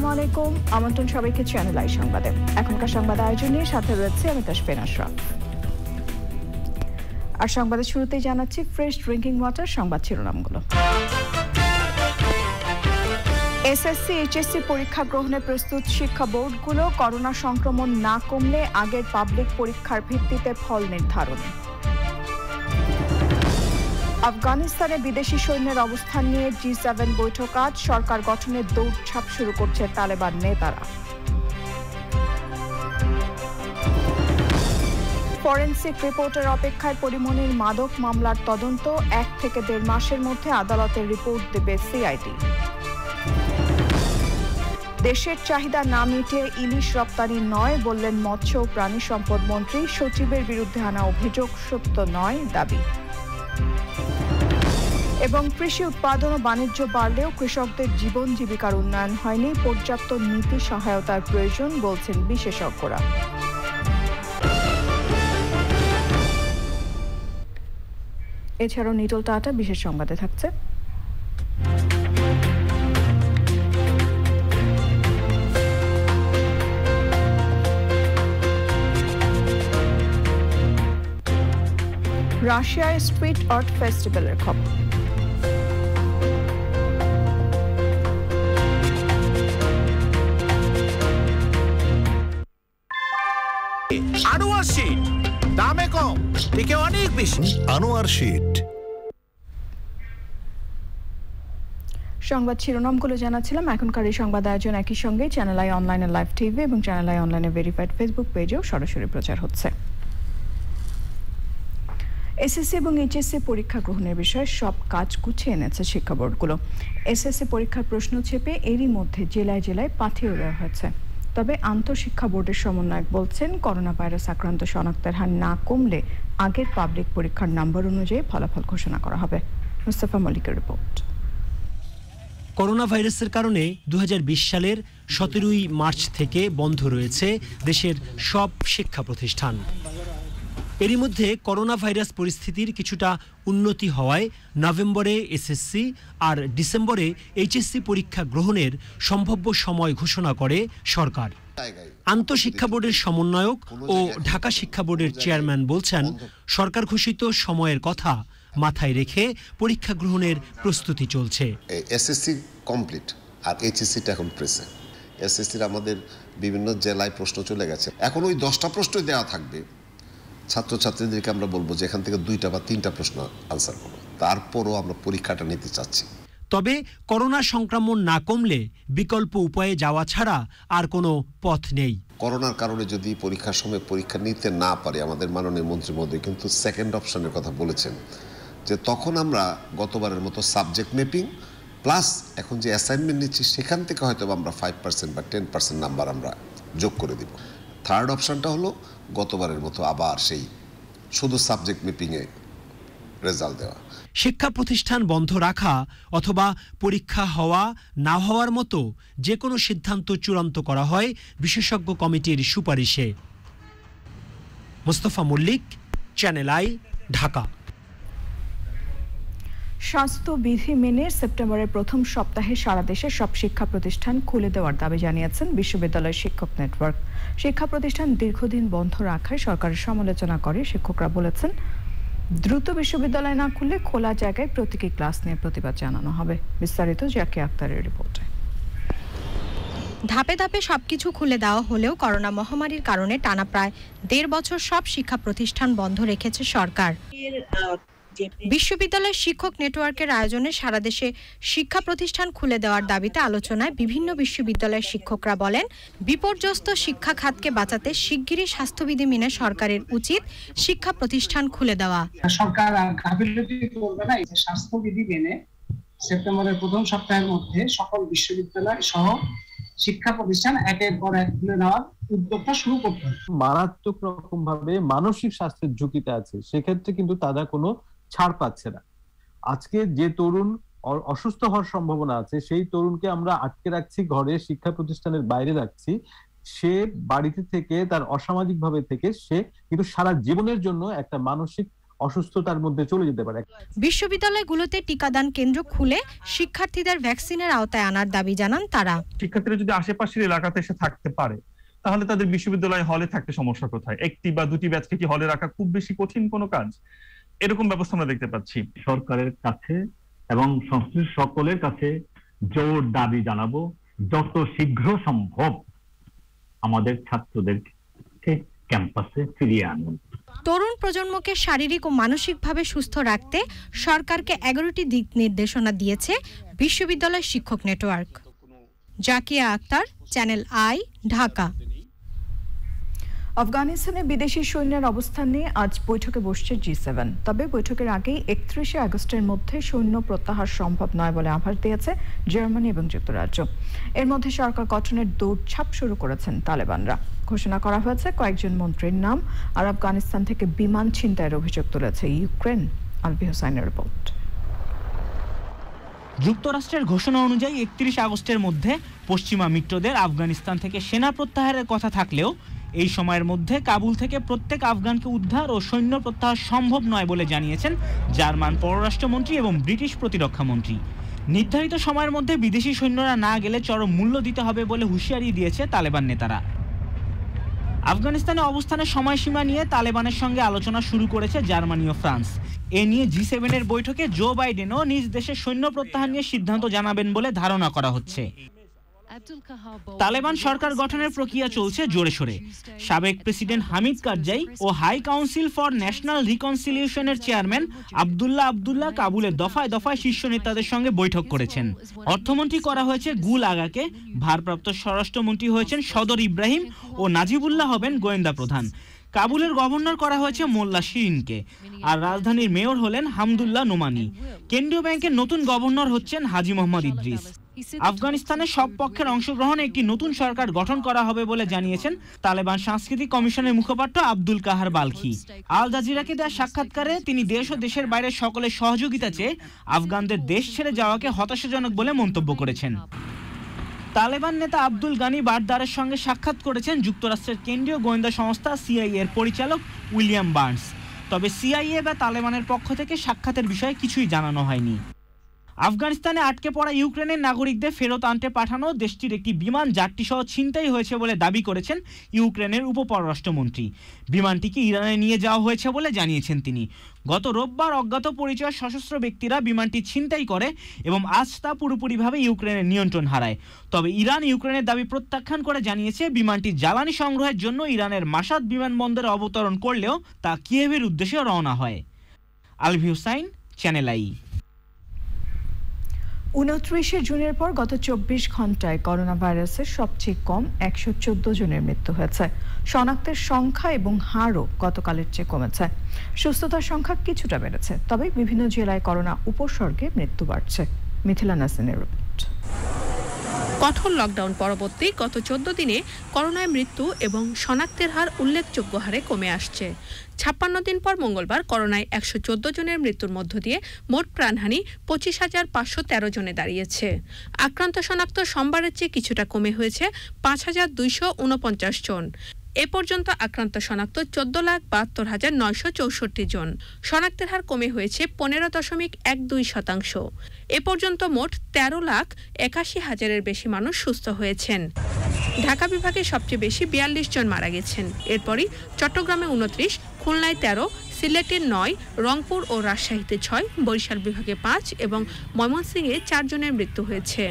আসসালামু আলাইকুম, আমন্ত্রণ সবাইকে চ্যানেল আই সংবাদে। এখনকার সংবাদ আয়োজনে সাথে রয়েছে আমি তাসফিন আশরাফ। আর সংবাদের শুরুতেই জানাচ্ছি ফ্রেশ ড্রিঙ্কিং ওয়াটার সংবাদ শিরোনামগুলো। এসএসসি এইচএসসি পরীক্ষা গ্রহণে প্রস্তুত শিক্ষা বোর্ডগুলো করোনা সংক্রমণ না কমলে আগের পাবলিক পরীক্ষার ভিত্তিতে ফল নির্ধারণ। আফগানিস্তানে বিদেশি সৈন্যের অবস্থান নিয়ে G7 বৈঠক আজ, সরকার গঠনের দৌড়ঝাঁপ শুরু করছে তালেবান নেতারা। ফরেনসিক রিপোর্টের অপেক্ষায় পরিমণির মাদক মামলার তদন্ত 1 থেকে 1.5 মাসের মধ্যে আদালতের রিপোর্ট দেবে সিআইডি। দেশের চাহিদা না মিটিয়ে ইলিশ রপ্তানি নয় বললেন মৎস্য ও প্রাণী সম্পদ মন্ত্রী। সচিবের বিরুদ্ধে আনা অভিযোগ সত্য নয় দাবি। এবং কৃষি উৎপাদন ও বাণিজ্য বাড়লেও কৃষকদের জীবন জীবিকার উন্নয়ন হয়নি, পর্যাপ্ত নীতি সহায়তার প্রয়োজন বলছেন বিশেষজ্ঞরা। এছাড়াও নিটল টাটা বিশেষ সংবাদে থাকছে। রাশিয়ায় স্ট্রিট আর্ট ফেস্টিভ্যালের খবর। আনোয়ার শীট দামে কম, টিকে অনেক বেশি। আনোয়ার শীট। সংবাদ শিরোনামগুলো জানাচ্ছিলাম। এখনকার এই সংবাদ আয়োজন একই সঙ্গে চ্যানেল আই অনলাইনে লাইভ টিভি এবং চ্যানেল আই অনলাইনে ভেরিফাইড ফেসবুক পেজেও সরাসরি প্রচার হচ্ছে। এসএসসি এবং এইচএসসি পরীক্ষা গ্রহণের বিষয়ে সব কাজ গুছিয়ে এনেছে শিক্ষা বোর্ডগুলো। এসএসসি পরীক্ষার প্রশ্ন ছেপে এরই মধ্যে জেলায় জেলায় পাঠিয়ে দেওয়া হয়েছে। তবে আন্তঃশিক্ষা বোর্ডের সমন্বয়ক বলছেন, করোনা ভাইরাস আক্রান্ত শনাক্তের হার না কমলে আগের পাবলিক পরীক্ষার নম্বর অনুযায়ী ফলাফল ঘোষণা করা হবে। মুস্তাফা মল্লিকের রিপোর্ট। করোনা ভাইরাসের কারণে 2020 সালের 17 মার্চ থেকে বন্ধ রয়েছে দেশের সব শিক্ষা প্রতিষ্ঠান। এরই মধ্যে করোনা ভাইরাস পরিস্থিতির কিছুটা উন্নতি হওয়ায় নভেম্বরে এসএসসি আর ডিসেম্বরে এইচএসসি পরীক্ষা গ্রহণের সম্ভাব্য সময় ঘোষণা করে সরকার। আন্তঃশিক্ষা বোর্ডের সমন্বয়ক ও ঢাকা শিক্ষা বোর্ডের চেয়ারম্যান বলছেন, সরকার ঘোষিত সময়ের কথা মাথায় রেখে পরীক্ষা গ্রহণের প্রস্তুতি চলছে। এসএসসি কমপ্লিট আর এইচএসসিটা এখন প্রেসে। এসএসসির আমাদের বিভিন্ন জেলায় প্রশ্ন চলে গেছে, এখন ওই 10টা প্রশ্ন দেওয়া থাকবে। ছাত্রছাত্রীদেরকে আমরা বলবো যে এখান থেকে 2টা বা 3টা প্রশ্ন আনসার করো, তারপরও আমরা পরীক্ষাটা নিতে চাচ্ছি। তবে করোনা সংক্রমণ না কমলে বিকল্প উপায়ে যাওয়া ছাড়া আর কোনো পথ নেই। করোনার কারণে যদি পরীক্ষার সময় পরীক্ষা নিতে না পারে, আমাদের মাননীয় মন্ত্রী মহোদয় কিন্তু সেকেন্ড অপশনের কথা বলেছেন, যে তখন আমরা গতবারের মতো সাবজেক্ট ম্যাপিং প্লাস এখন যে অ্যাসাইনমেন্ট নিচ্ছি সেখান থেকে হয়তো আমরা 5% বা 10% নাম্বার আমরা যোগ করে দিব। থার্ড অপশনটা হলো গতবারের মতো আবার সেই শুধু সাবজেক্ট ম্যাপিংয়ে রেজাল্ট দেওয়া। শিক্ষা প্রতিষ্ঠান বন্ধ রাখা অথবা পরীক্ষা হওয়া না হওয়ার মতো যে কোনো সিদ্ধান্ত চূড়ান্ত করা হয় বিশেষজ্ঞ কমিটির সুপারিশে। Mustafa Mallik, Channel I, Dhaka. স্বাস্থ্যবিধি মেনে সেপ্টেম্বরের প্রথম সপ্তাহে সারা দেশে সব শিক্ষা প্রতিষ্ঠান খুলে দেওয়ার দাবি জানিয়েছেন বিশ্ববিদ্যালয় শিক্ষক নেটওয়ার্ক। শিক্ষা প্রতিষ্ঠান দীর্ঘদিন বন্ধ রাখায় সরকারের সমালোচনা করে শিক্ষকরা বলেছেন, দ্রুত বিশ্ববিদ্যালয় না খুললে খোলা জায়গায় প্রতীকী ক্লাস নিয়ে প্রতিবাদ জানানো হবে। বিস্তারিত জাকিয়া আক্তারের রিপোর্টে। ধাপে ধাপে সবকিছু খুলে দেওয়া হলেও করোনা মহামারীর কারণে টানা প্রায় 1.5 বছর সব শিক্ষা প্রতিষ্ঠান বন্ধ রেখেছে সরকার। বিশ্ববিদ্যালয় শিক্ষক নেটওয়ার্কের আয়োজনে সারা দেশে শিক্ষা প্রতিষ্ঠান খুলে দেওয়ার দাবিতে আলোচনায় বিভিন্ন বিশ্ববিদ্যালয়ের শিক্ষকরা বলেন, বিপর্যস্ত শিক্ষা খাতকে বাঁচাতে শিগগিরই স্বাস্থ্যবিধি মেনে সরকারের উচিত শিক্ষা প্রতিষ্ঠান খুলে দেওয়া। সরকার গাফিলতি করবে না, স্বাস্থ্যবিধি মেনে সেপ্টেম্বরের প্রথম সপ্তাহের মধ্যে সকল বিশ্ববিদ্যালয় সহ শিক্ষা প্রতিষ্ঠান একের পর এক খুলে নেওয়ার উদ্যোগটা শুরু করতে হবে। মারাত্মক রকম ভাবে মানসিক স্বাস্থ্যের ঝুঁকিতে আছে, সেক্ষেত্রে কিন্তু তারা কোনো ছাড় পাচ্ছে না। আজকে যে তরুণ অসুস্থ হওয়ার সম্ভাবনা আছে, সেই তরুণকে আমরা আটকে রাখছি ঘরে, শিক্ষা প্রতিষ্ঠানের বাইরে রাখছি। সে বাড়িতে থেকে তার অসামাজিক ভাবে থেকে সে কিন্তু সারা জীবনের জন্য একটা মানসিক অসুস্থতার মধ্যে চলে যেতে পারে। বিশ্ববিদ্যালয়গুলোতে টিকাদান কেন্দ্র খুলে শিক্ষার্থীদের ভ্যাকসিনের আওতায় আনার দাবি জানান তারা। শিক্ষার্থীরা যদি আশেপাশের এলাকাতে এসে থাকতে পারে তাহলে তাদের বিশ্ববিদ্যালয় হলে থাকতে সমস্যা কোথায়? একটি বা দুটি ব্যাচকে কি হলে রাখা খুব বেশি কঠিন কোনো কাজ? এরকম ব্যবস্থা আমরা দেখতে পাচ্ছি। সরকারের কাছে এবং সংশ্লিষ্ট সকলের কাছে জোর দাবি জানাবো, যত শীঘ্র সম্ভব আমাদের ছাত্রদেরকে ক্যাম্পাসে ফিরিয়ে আনুন। তরুণ প্রজন্মকে শারীরিক ও মানসিকভাবে সুস্থ রাখতে সরকারকে 11টি দিক নির্দেশনা দিয়েছে বিশ্ববিদ্যালয় শিক্ষক network. Zakia Akter, Channel I, Dhaka. আফগানিস্তানে বিদেশি সৈন্যের অবস্থান নিয়ে আজ বৈঠকে বসছে G7। তবে বৈঠকের আগেই 31শে আগস্টের মধ্যে সৈন্য প্রত্যাহার সম্ভব নয় বলে আভাস দিয়েছে জার্মানি এবং যুক্তরাজ্য। এর মধ্যে সরকার গঠনের দৌড়ঝাঁপ শুরু করেছেন তালেবানরা। ঘোষণা করা হয়েছে কয়েকজন মন্ত্রীর নাম, আর আফগানিস্তান থেকে বিমান ছিনতাইয়ের অভিযোগ তুলেছে ইউক্রেন। আলভি হোসাইনের রিপোর্ট। যুক্তরাষ্ট্রের ঘোষণা অনুযায়ী 31 আগস্টের মধ্যে পশ্চিমা মিত্রদের আফগানিস্তান থেকে সেনা প্রত্যাহারের কথা থাকলেও এই সময়ের মধ্যে কাবুল থেকে প্রত্যেক আফগানকে উদ্ধার ও সৈন্য প্রত্যাহার সম্ভব নয় বলে জানিয়েছেন জার্মান পররাষ্ট্রমন্ত্রী এবং ব্রিটিশ প্রতিরক্ষা মন্ত্রী। নির্ধারিত সময়ের মধ্যে বিদেশি সৈন্যরা না গেলে চরম মূল্য দিতে হবে বলে হুঁশিয়ারি দিয়েছে তালেবান নেতারা। আফগানিস্তানে অবস্থানের সময়সীমা নিয়ে তালেবানের সঙ্গে আলোচনা শুরু করেছে জার্মানি ও ফ্রান্স। এ নিয়ে G7 এর বৈঠকে জো বাইডেনও নিজ দেশের সৈন্য প্রত্যাহার নিয়ে সিদ্ধান্ত জানাবেন বলে ধারণা করা হচ্ছে। তালেবান সরকার গঠনের প্রক্রিয়া চলছে জোরে সোরে। সাবেক প্রেসিডেন্ট হামিদ কারজাই ও হাই কাউন্সিল ফর ন্যাশনাল রিকনসিলিয়েশনের চেয়ারম্যান আব্দুল্লাহ কাবুলে দফায় দফায় শীর্ষ নেতাদের সঙ্গে বৈঠক করেছেন। অর্থমন্ত্রী করা হয়েছে গুল আগাকে, ভারপ্রাপ্ত স্বরাষ্ট্রমন্ত্রী হয়েছেন সদর ইব্রাহিম ও নাজিবুল্লাহ হবেন গোয়েন্দা প্রধান। কাবুলের গভর্নর করা হয়েছে মোল্লা শিরিনকে, আর রাজধানীর মেয়র হলেন হামদুল্লাহ নোমানি। কেন্দ্রীয় ব্যাংকের নতুন গভর্নর হচ্ছেন হাজি মোহাম্মদ ইদ্রিস। আফগানিস্তানের সব পক্ষের অংশগ্রহণে একটি নতুন সরকার গঠন করা হবে বলে জানিয়েছেন তালেবান সাংস্কৃতিক কমিশনের মুখপাত্র আব্দুল কাহার বালখি। আল জাজিরাকে দেওয়া সাক্ষাৎকারে তিনি দেশ ও দেশের বাইরে সকলের সহযোগিতা চেয়ে আফগানদের দেশ ছেড়ে যাওয়াকে হতাশাজনক বলে মন্তব্য করেছেন। তালেবান নেতা আব্দুল গানি বারদারের সঙ্গে সাক্ষাৎ করেছেন যুক্তরাষ্ট্রের কেন্দ্রীয় গোয়েন্দা সংস্থা CIA এর পরিচালক উইলিয়াম বার্নস। তবে CIA বা তালেবানের পক্ষ থেকে সাক্ষাতের বিষয়ে কিছুই জানানো হয়নি। আফগানিস্তানে আটকে পড়া ইউক্রেনের নাগরিকদের ফেরত আনতে পাঠানো দেশটির একটি বিমান যাত্রীসহ ছিনতাই হয়েছে বলে দাবি করেছেন ইউক্রেনের উপপররাষ্ট্রমন্ত্রী। বিমানটিকে ইরানে নিয়ে যাওয়া হয়েছে বলে জানিয়েছেন তিনি। গত রোববার অজ্ঞাত পরিচয় সশস্ত্র ব্যক্তিরা বিমানটি ছিনতাই করে এবং আজ তা পুরোপুরিভাবে ইউক্রেনের নিয়ন্ত্রণ হারায়। তবে ইরান ইউক্রেনের দাবি প্রত্যাখ্যান করে জানিয়েছে বিমানটি জ্বালানি সংগ্রহের জন্য ইরানের মাসাদ বিমানবন্দরে অবতরণ করলেও তা কিয়েভের উদ্দেশ্যে রওনা হয়। Alvi Hossain, Channel I. 29শে জুনের পর গত 24 ঘন্টায় করোনা ভাইরাসের সবচেয়ে কম 114 জনের মৃত্যু হয়েছে। শনাক্তের সংখ্যা এবং হারও গতকালের চেয়ে কমেছে। সুস্থতার সংখ্যা কিছুটা বেড়েছে, তবে বিভিন্ন জেলায় করোনা উপসর্গে মৃত্যু বাড়ছে। মিথিলা নাসিনের রিপোর্ট। কঠোর লকডাউন পরবর্তী গত 14 দিনে করোনায় মৃত্যু এবং শনাক্তের হার উল্লেখযোগ্য হারে কমে আসছে। 56 দিন পর মঙ্গলবার করোনায় 114 জনের মৃত্যুর মধ্য দিয়ে মোট প্রাণহানি 25,513 জনে দাঁড়িয়েছে। আক্রান্ত শনাক্ত সোমবারের চেয়ে কিছুটা কমে হয়েছে 5,249 জন। এ পর্যন্ত আক্রান্ত শনাক্ত 14,72,964 জন। শনাক্তের হার কমে হয়েছে 15.12%। এ পর্যন্ত মোট 13,81,000-এর বেশি মানুষ সুস্থ হয়েছেন। ঢাকা বিভাগে সবচেয়ে বেশি 42 জন মারা গেছেন। এরপরই চট্টগ্রামে 29, খুলনায় 13, সিলেটে 9, রংপুর ও রাজশাহীতে 6, বরিশাল বিভাগে 5 এবং ময়মনসিংহে 4 জনের মৃত্যু হয়েছে।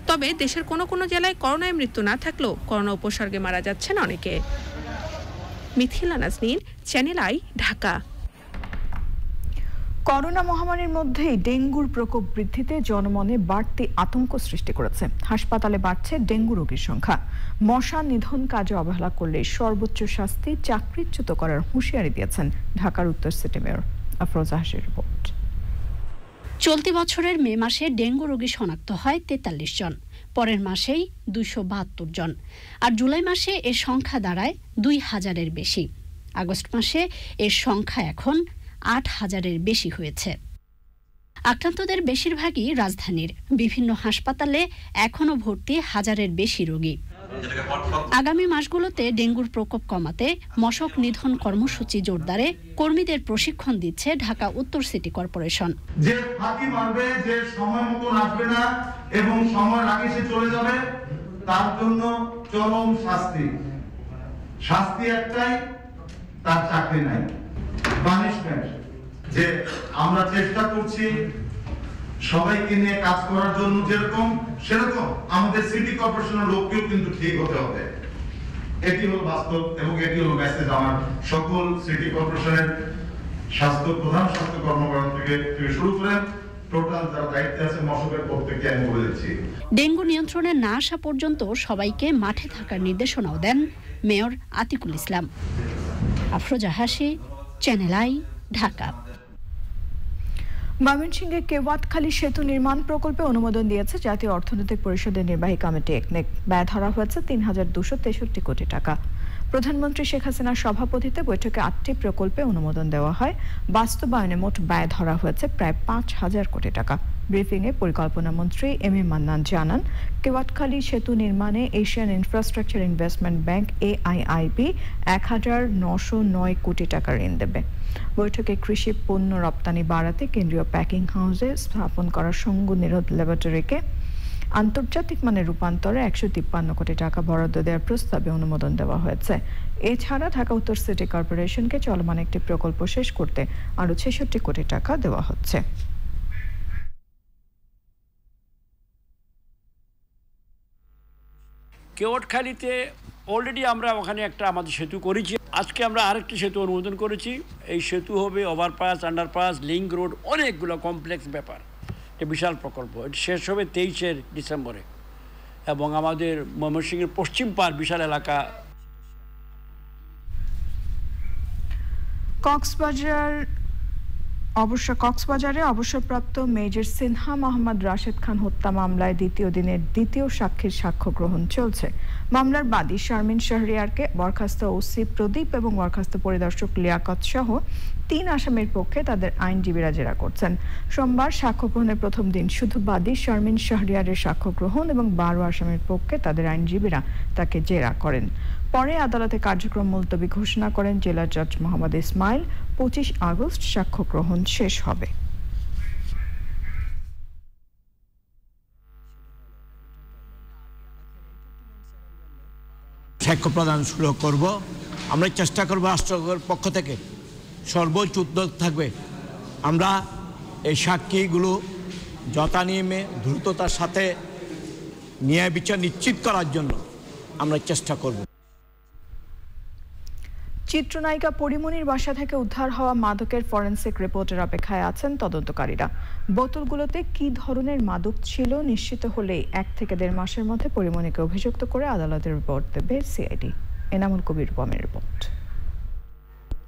তবে দেশের কোনো কোনো জেলায় করোনায় মৃত্যু না থাকলেও করোনা উপসর্গে মারা যাচ্ছেন অনেকে। Mithila Nazneen, Channel I, Dhaka. Corona মহামারীর মধ্যেই ডেঙ্গুর প্রকোপ বৃদ্ধিতে জনমনে বাড়তি আতঙ্ক সৃষ্টি করেছে। হাসপাতালে বাড়ছে ডেঙ্গু রোগীর সংখ্যা। মশা নিধন কাজে অবহেলা করলে সর্বোচ্চ শাস্তি চাকরিচ্যুত করার হুঁশিয়ারি দিয়েছেন ঢাকার উত্তর সিটি মেয়র। আফরোজা হাসির রিপোর্ট। চলতি বছরের মে মাসে ডেঙ্গু রোগী শনাক্ত হয় 43 জন, পরের মাসেই 272 জন, আর জুলাই মাসে এর সংখ্যা দাঁড়ায় 2000-এর বেশি। আগস্ট মাসে এর সংখ্যা এখন 8000-এর বেশি হয়েছে। আক্রান্তদের বেশিরভাগই রাজধানীর বিভিন্ন হাসপাতালে এখনো ভর্তি 1000-এর বেশি রোগী। আগামী মাসগুলোতে ডেঙ্গুর প্রকোপ কমাতে মশক নিধন কর্মসূচি জোরদারে কর্মীদের প্রশিক্ষণ দিচ্ছে ঢাকা উত্তর সিটি কর্পোরেশন। যে ফাঁকি মারবে, যে সময় মতো আসবে না এবং সময় আগে সে চলে যাবে, তার জন্য চরম শাস্তি। শাস্তি একটাই, তার চাকরি নাই, পানিশমেন্ট। যে আমরা চেষ্টা করছি সবাইকে নিয়ে কাজ করার জন্য, যেরকম সেরকম আমাদের সিটি কর্পোরেশনের লোককেও কিন্তু ঠিক হতে হবে। এটি হলো বাস্তব এবং এটি হলো মেসেজ আমার সকল সিটি কর্পোরেশনের প্রধান স্বাস্থ্য কর্মকর্তা থেকে শুরু করে টোটাল যারা দায়িত্বে আছে মশকের প্রত্যেককে আমি বলে দিচ্ছি। ডেঙ্গু নিয়ন্ত্রণে না আসা পর্যন্ত সবাইকে মাঠে থাকার নির্দেশনাও দেন মেয়র আতিকুল ইসলাম। আফরোজা হাসি, চ্যানেল আই, ঢাকা। ময়মনসিংহে কেওয়াতখালী সেতু নির্মাণ প্রকল্পে অনুমোদন দিয়েছে জাতীয় অর্থনৈতিক পরিষদের নির্বাহী কমিটি একনেক। ব্যয় ধরা হয়েছে ৩,২৬৩ কোটি টাকা। প্রধানমন্ত্রী শেখ হাসিনার সভাপতিত্বে বৈঠকে ৮টি প্রকল্পে অনুমোদন দেওয়া হয়। বাস্তবায়নে মোট ব্যয় ধরা হয়েছে প্রায় ৫,০০০ কোটি টাকা। ব্রিফিংয়ে পরিকল্পনা মন্ত্রী এম এ মান্নান জানান, কেওয়াতখালী সেতু নির্মাণে Asian infrastructure investment bank AIIB ১,৯০৯ কোটি টাকা ঋণ দেবে। বৈঠকে কৃষি পণ্য রপ্তানি বাড়াতে কেন্দ্রীয় প্যাকিং হাউসে স্থাপন করা সঙ্গ নিরোধ ল্যাবরেটরিকে আন্তর্জাতিক মানের রূপান্তরে ১৫৩ কোটি টাকা বরাদ্দ দেওয়ার প্রস্তাবে অনুমোদন দেওয়া হয়েছে। এছাড়া ঢাকা উত্তর সিটি কর্পোরেশনকে চলমান একটি প্রকল্প শেষ করতে আরও ৬৬ কোটি টাকা দেওয়া হচ্ছে। কেওয়াতখালীতে অলরেডি আমরা ওখানে একটা আমাদের সেতু করেছি। আজকে আমরা আরেকটি সেতু অনুমোদন করেছি। এই সেতু হবে ওভারপাস, আন্ডারপাস, লিঙ্ক রোড, অনেকগুলো কমপ্লেক্স ব্যাপার। একটা বিশাল প্রকল্প। এটি শেষ হবে 23 ডিসেম্বরে এবং আমাদের ময়মনসিংহের পশ্চিম পাড় বিশাল এলাকা। কক্সবাজারে অবসরপ্রাপ্ত মেজর সিনহা মোহাম্মদ রাশেদ খান হত্যা মামলায় দ্বিতীয় দিনের দ্বিতীয় সাক্ষীর সাক্ষ্য গ্রহণ চলছে। মামলার বাদী শারমিন শাহরিয়ারকে বরখাস্ত ওসি প্রদীপ এবং বরখাস্ত পরিদর্শক লিয়াকত সহ 3 আসামির পক্ষে তাদের আইনজীবীরা জেরা করছেন। সোমবার সাক্ষ্য গ্রহণের প্রথম দিন শুধু বাদী শারমিন শাহরিয়ারের সাক্ষ্য গ্রহণ এবং 12 আসামির পক্ষে তাদের আইনজীবীরা তাকে জেরা করেন। পরে আদালতে কার্যক্রম মুলতবি ঘোষণা করেন জেলা জজ মোহাম্মদ ইসমাইল। 25 আগস্ট সাক্ষ্য গ্রহণ শেষ হবে। সাক্ষ্য প্রদান শুরু করব। আমরা চেষ্টা করব রাষ্ট্রের পক্ষ থেকে সর্বোচ্চ উদ্যোগ থাকবে। আমরা এই সাক্ষীগুলো যথানিয়মে দ্রুততার সাথে ন্যায় বিচার নিশ্চিত করার জন্য আমরা চেষ্টা করব। চিত্রনায়িকা পরিমণির বাসা থেকে উদ্ধার হওয়া মাদকের ফরেনসিক রিপোর্টের অপেক্ষায় আছেন তদন্তকারীরা। বোতলগুলোতে কি ধরনের মাদক ছিল নিশ্চিত হলেই 1 থেকে 1.5 মাসের মধ্যে পরিমণিকে অভিযুক্ত করে আদালতে রিপোর্ট দেবে সিআইডি। এনামুল কবির রূপমের রিপোর্ট।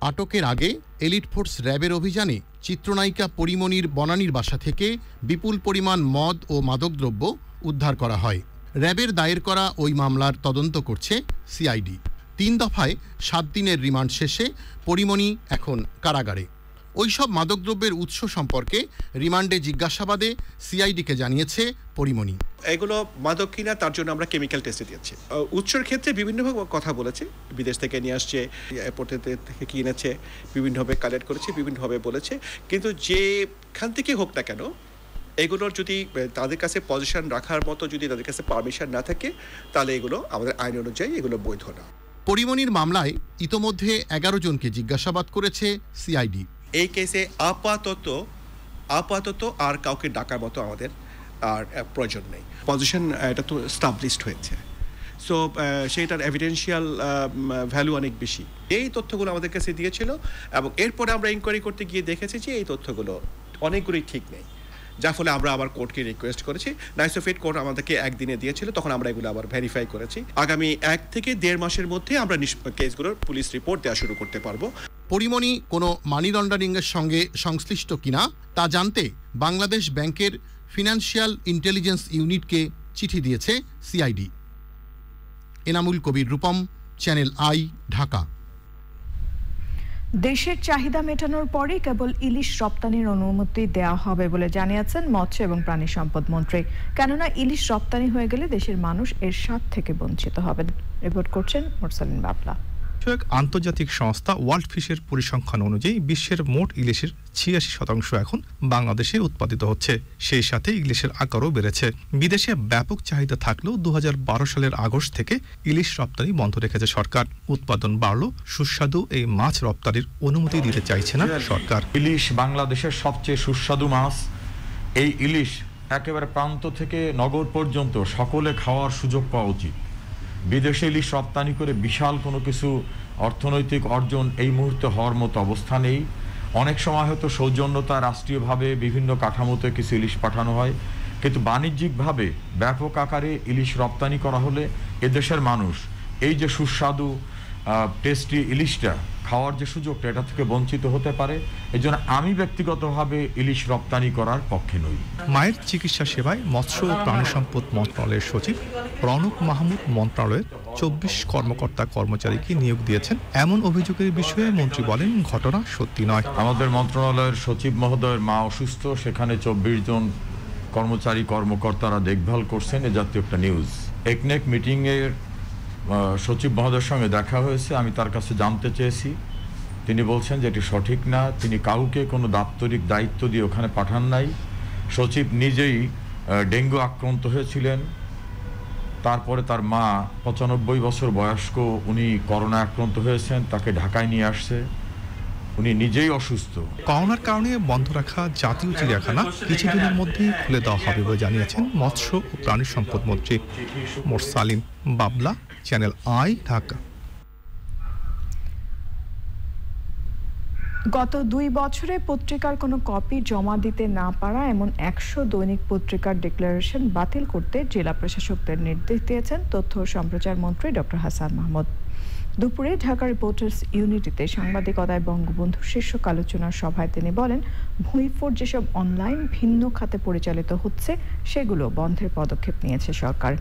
আটকের আগে এলিট ফোর্স র্যাবের অভিযানে চিত্রনায়িকা পরিমণির বনানীর বাসা থেকে বিপুল পরিমাণ মদ ও মাদকদ্রব্য উদ্ধার করা হয়। র্যাবের দায়ের করা ওই মামলার তদন্ত করছে সিআইডি। 3 দফায় 7 দিনের রিমান্ড শেষে পরিমণি এখন কারাগারে। ওইসব মাদকদ্রব্যের উৎস সম্পর্কে রিমান্ডে জিজ্ঞাসাবাদে সিআইডিকে জানিয়েছে পরিমণি। এগুলো মাদক কিনা তার জন্য আমরা কেমিক্যাল টেস্টে দিচ্ছি। উৎসর ক্ষেত্রে বিভিন্নভাবে কথা বলেছে, বিদেশ থেকে নিয়ে আসছে, এয়ারপোর্ট থেকে কিনেছে, বিভিন্নভাবে কালেক্ট করেছে, বিভিন্নভাবে বলেছে। কিন্তু যেখান থেকে হোক না কেন এগুলোর যদি তাদের কাছে পজিশন রাখার মতো যদি তাদের কাছে পারমিশন না থাকে তাহলে এগুলো আমাদের আইন অনুযায়ী এগুলো বৈধ না। পরিমণির মামলায় ইতোমধ্যে 11 জনকে জিজ্ঞাসাবাদ করেছে সিআইডি। এই কেসে আপাতত আর কাউকে ডাকার মতো আমাদের আর প্রয়োজন নেই। পজিশন এটা তো স্টাবলিশড হয়েছে, সো সেটার এভিডেন্সিয়াল ভ্যালু অনেক বেশি। এই তথ্যগুলো আমাদের কাছে দিয়েছিল এবং এরপরে আমরা ইনকোয়ারি করতে গিয়ে দেখেছি যে এই তথ্যগুলো অনেকগুলোই ঠিক নেই, যার ফলে আমরা আবার কোর্টকে রিকোয়েস্ট করেছি। নাইস অফ ইট কোর্ট আমাদেরকে 1 দিনে দিয়েছিল, তখন আমরা এগুলো আবার ভেরিফাই করেছি। আগামী 1 থেকে 1.5 মাসের মধ্যে আমরা কেসগুলোর পুলিশ রিপোর্ট দেওয়া শুরু করতে পারবো। পরিমণি কোনো মানি লন্ডারিংয়ের সঙ্গে সংশ্লিষ্ট কিনা তা জানতে বাংলাদেশ ব্যাংকের ফিনান্সিয়াল ইন্টেলিজেন্স ইউনিটকে চিঠি দিয়েছে CID. Enamul Kabir Rupam, channel I, Dhaka. দেশের চাহিদা মেটানোর পরে কেবল ইলিশ রপ্তানির অনুমতি দেওয়া হবে বলে জানিয়েছেন মৎস্য এবং প্রাণী সম্পদ মন্ত্রী। কেননা ইলিশ রপ্তানি হয়ে গেলে দেশের মানুষ এর স্বাদ থেকে বঞ্চিত হবেন। রিপোর্ট করছেন মুরসালিন বাবলা। আন্তর্জাতিক সংস্থা ওয়ার্ল্ড ফিশের পরিসংখ্যান অনুযায়ী বিশ্বের মোট ইলিশের ৮৬% এখন বাংলাদেশে উৎপাদিত হচ্ছে। সেই সাথে ইলিশের আকারও বেড়েছে। বিদেশে ব্যাপক চাহিদা থাকলেও ২০১২ সালের আগস্ট থেকে ইলিশ রপ্তানি বন্ধ রেখেছে সরকার। উৎপাদন বাড়লো, সুস্বাদু এই মাছ রপ্তানির অনুমতি দিতে চাইছে না সরকার। ইলিশ বাংলাদেশের সবচেয়ে সুস্বাদু মাছ। এই ইলিশ একেবারে প্রান্ত থেকে নগর পর্যন্ত সকলে খাওয়ার সুযোগ পাওয়া উচিত। বিদেশে ইলিশ রপ্তানি করে বিশাল কোনো কিছু অর্থনৈতিক অর্জন এই মুহূর্তে হওয়ার মতো অবস্থা নেই। অনেক সময় হয়তো সৌজন্যতা রাষ্ট্রীয়ভাবে বিভিন্ন কাঠামোতে কিছু ইলিশ পাঠানো হয়, কিন্তু বাণিজ্যিকভাবে ব্যাপক আকারে ইলিশ রপ্তানি করা হলে এদেশের মানুষ এই যে সুস্বাদু টেস্টি ইলিশটা খাওয়ার যে সুযোগটা, এটা থেকে বঞ্চিত হতে পারে। এই জন্য আমি ব্যক্তিগতভাবে ইলিশ রপ্তানি করার পক্ষে নই। মায়ের চিকিৎসা সেবায় মৎস্য ও প্রাণী সম্পদ মন্ত্রণালয়ের সচিব রনক মাহমুদ মন্ত্রণালয়ের ২৪ কর্মকর্তা কর্মচারীকে নিয়োগ দিয়েছেন। এমন অভিযোগের বিষয়ে মন্ত্রী বলেন, ঘটনা সত্যি নয়। আমাদের মন্ত্রণালয়ের সচিব মহোদয়ের মা অসুস্থ, সেখানে ২৪ জন কর্মচারী কর্মকর্তারা দেখভাল করছেন, এ জাতীয় একটা নিউজ। একনেক মিটিংয়ের সচিব মহোদয়ের সঙ্গে দেখা হয়েছে, আমি তার কাছে জানতে চেয়েছি, তিনি বলছেন যে এটি সঠিক না। তিনি কাউকে কোনো দাপ্তরিক দায়িত্ব দিয়ে ওখানে পাঠান নাই। সচিব নিজেই ডেঙ্গু আক্রান্ত হয়েছিলেন, তারপরে তার মা ৯৫ বছর বয়স্ক, উনি করোনা আক্রান্ত হয়েছেন, তাকে ঢাকায় নিয়ে আসছে, উনি নিজেই অসুস্থ। করোনার কারণে বন্ধ রাখা জাতীয় চিড়িয়াখানা কিছুদিনের মধ্যেই খুলে দেওয়া হবে বলে জানিয়েছেন মৎস্য ও প্রাণী সম্পদ মন্ত্রী। মুরসালিন বাবলা, চ্যানেল আই, ঢাকা। গত ২ বছরে পত্রিকার কোনো কপি জমা দিতে না পারা এমন ১০০ দৈনিক পত্রিকার ডিক্লারেশন বাতিল করতে জেলা প্রশাসকদের নির্দেশ দিয়েছেন তথ্য ও সম্প্রচার মন্ত্রী ডক্টর হাসান মাহমুদ। দুপুরে ঢাকা রিপোর্টার্স ইউনিটিতে সাংবাদিকতায় বঙ্গবন্ধু শীর্ষক আলোচনার সভায় তিনি বলেন, ভুঁইফোড় যেসব অনলাইন ভিন্ন খাতে পরিচালিত হচ্ছে সেগুলো বন্ধের পদক্ষেপ নিয়েছে সরকার।